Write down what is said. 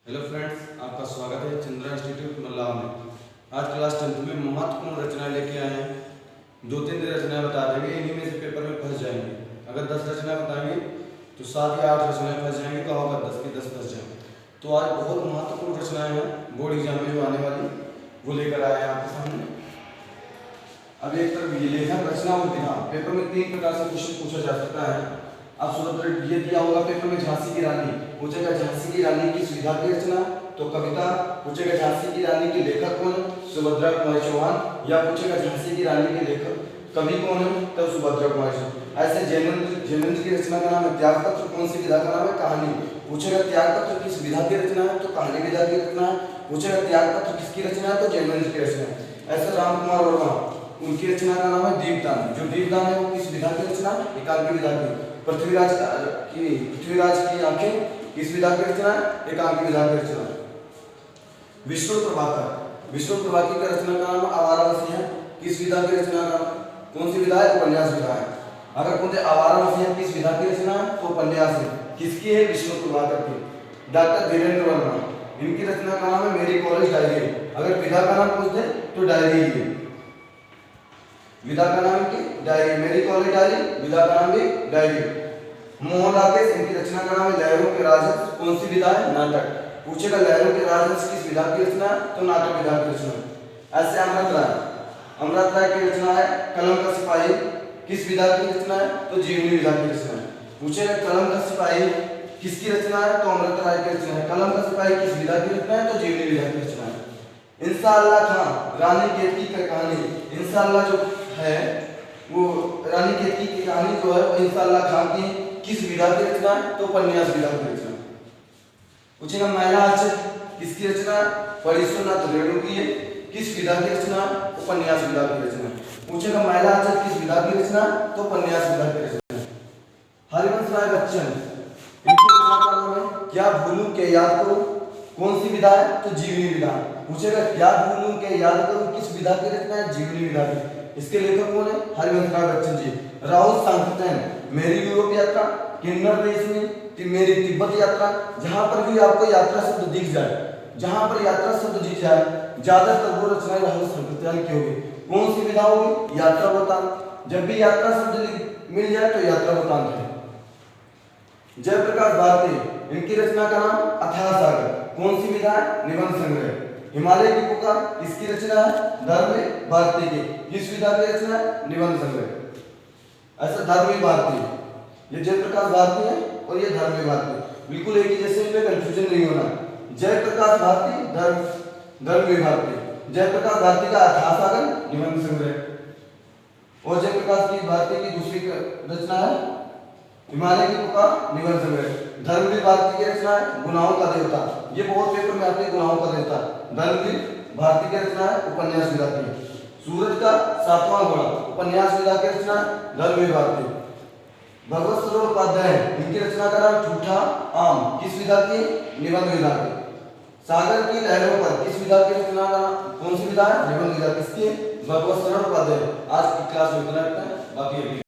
Hello friends, आपका स्वागत है चंद्रा इंस्टीट्यूट मल्लाह में। आज क्लास 10th में महत्वपूर्ण रचनाएं लेके आए हैं। 2-3 रचनाएं बता देंगे, इन्हीं में से पेपर में फंस जाएंगे। अगर 10 रचनाएं बताएंगे तो 7 या 8 रचनाएं फंस जाएंगे, तो होगा 10 की 10 फंस जाएंगे। तो आज बहुत महत्वपूर्ण रचनाएं हैं, बोर्ड एग्जाम में जो आने वाली वो लेकर आए हैं आपके सामने। अब एक तरफ ये लेखन रचना और विधान, पेपर में 3 प्रकार से क्वेश्चन पूछा जा सकता है। आप सुभद्रा ये दिया होगा पेपर में, झांसी की रानी पूछेगा, झांसी की रानी की सुविधा की रचना, तो कविता पूछेगा झांसी की रानी के लेखक कौन, सुभद्रा कुमारी चौहान, या पूछेगा झांसी की रानी के लेखक कवि कौन है, तो सुभद्रा कुमारी चौहान। ऐसे जैनेन्द्र की रचना का नाम है त्याग पत्र, कौन सी विधा का नाम है, कहानी। पूछेगा त्याग पत्र किस विधा की रचना है, तो कहानी विधा की रचना है। पूछेगा त्याग पत्र किसकी रचना है, तो जैनेन्द्र की रचना है। ऐसे राम कुमार वर्मा, उनकी रचना का नाम है दीपदान, जो दीपदान है वो किस विधा की रचना, एकांकी विधा की। पृथ्वीराज की आंखें किस विधा की रचना है, एकांकी विधा की रचना। विष्णु प्रभाकर की रचना का नाम आवाराणसी है, किस विधा की रचना का, कौन सी विधा है, उपन्यास विधा है। अगर पूछे आवाराणसी है किस विधा की रचना है, तो उपन्यास है। किसकी है, विष्णु प्रभाकर की। डॉक्टर धीरेन्द्र वर्मा, इनकी रचना का नाम है मेरी कॉलेज डायरी। अगर विधा का नाम पूछ दे तो डायरी ही है। विधा का नाम की डायरी, मेरी कॉलेज डायरी, विधा का नाम भी डायरी। मोहन राकेश, इनकी रचना का नाम है लहरों के राजहंस, कौन सी विधा है, नाटक। पूछेगा लहरों के राजहंस किस विधा की रचना है, तो नाटक विधा की रचना। ऐसे अमृत राय की रचना है कलम का सिपाही, किस विधा की रचना है, तो जीवनी विधा की रचना है। पूछेगा कलम का सिपाही किसकी रचना है, तो अमृत राय की रचना है। कलम का सिपाही किस विधा की रचना है, तो जीवनी विधा की रचना है। इंशाअल्लाह खां, रानी केतकी की कहानी, इंशाअल्लाह जो है वो रानी केतकी की कहानी जो है वो इंशाअल्लाह खां की किस विधा की रचना है, तो उपन्यास विधा की रचना। पूछेगा महिला आचर किसकी रचना है, परीश्वरनाथ रेणु की है, किस विधा की रचना, उपन्यास विधा की रचना। पूछेगा महिला आचर किस विधा की रचना, तो उपन्यास विधा की रचना। हरिवंश राय बच्चन, इनकी रचना का नाम है क्या भूलूं के याद करो, कौन सी विधा है, तो जीवनी विधा। पूछेगा क्या भूलूं के याद करो किस विधा की रचना है, जीवनी विधा की। इसके लेखक कौन है, हरिवंश राय बच्चन जी। राहुल सांकृत्यायन, मेरी यूरोप यात्रा, किन्नर देश में मेरी तिब्बत यात्रा। जहां पर भी आपको यात्रा शब्द दिख जाए, जहां पर यात्रा शब्द दिख जाए, ज्यादातर वो रचनाएं राहुल सांकृत्यायन की होगी। कौन सी विधा होगी, यात्रा वृत्तांत। जब भी यात्रा शब्द मिल जाए तो यात्रा वृत्तांत है। जयप्रकाश भारती, इनकी रचना का नाम अथाह सागर, कौन सी विधा है, निबंध संग्रह। हिमालय की पुकार किसकी रचना है, धर्म भारती की, किस विधा की रचना है, निबंध संग्रह। ऐसा धर्म भारती, ये जयप्रकाश भारती है और ये धर्म भारती, बिल्कुल एक ही जैसे, इनमें कंफ्यूजन नहीं होना। जयप्रकाश भारती, धर्म भारती। जयप्रकाश भारती का अथाह सागर, निबंध संग्रह। और जयप्रकाश की भारती की दूसरी रचना है हिमालय की पुकार, निबंध संग्रह। धर्मवीर भारती की रचना है गुनाहों का देवता, ये बहुत पेपर में आते हैं, गुनाहों का देवता। धर्मवीर भारती की रचना है उपन्यास विधा की। सूरज का 7वां घोड़ा, उपन्यास विधा की रचना धर्मवीर भारती। भगवत सरोवर उपाध्याय, इनकी रचना का नाम झूठा आम, किस विधा की, निबंध विधा की। सागर की लहरों पर किस विधा की रचना का, कौन सी विधा है, निबंध विधा। किसकी, भगवत सरोवर उपाध्याय। आज की क्लास में इतना, बाकी